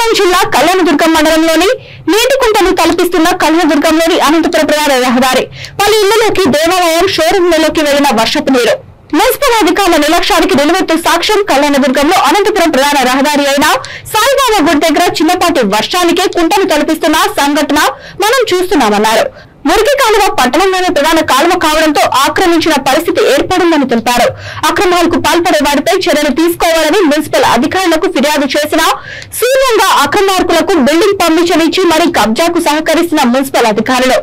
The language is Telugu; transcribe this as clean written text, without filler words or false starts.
కొమరం జిల్లా కళ్యాణదుర్గం మండలంలోని నీటికుంటను తలపిస్తున్న కళ్యాణదుర్గంలోని అనంతపురం ప్రధాన రహదారి పలు ఇళ్లలోకి దేవాలయం షోరూంలలోకి వెళ్లిన వర్షపు నీరు. మున్సిపల్ అధికారుల నిర్లక్ష్యానికి నిలువెత్తు సాక్ష్యం కళ్యాణదుర్గంలో అనంతపురం ప్రధాన రహదారి అయిన సాయిబాబా గుడి దగ్గర చిన్నపాటి వర్షానికే కుంటను తలపిస్తున్న సంఘటన మనం చూస్తున్నామన్నారు. మురికి కాలువ పట్టణంలోని ప్రధాన కాలువ కావడంతో ఆక్రమించిన పరిస్థితి ఏర్పడిందని తెలిపారు. అక్రమాలకు పాల్పడే వారిపై చర్యలు తీసుకోవాలని మున్సిపల్ అధికారులకు ఫిర్యాదు చేసిన శూన్యంగా అక్రమార్కులకు బిల్డింగ్ పర్మిషన్ ఇచ్చి మరీ కబ్జాకు సహకరిస్తున్న మున్సిపల్ అధికారులు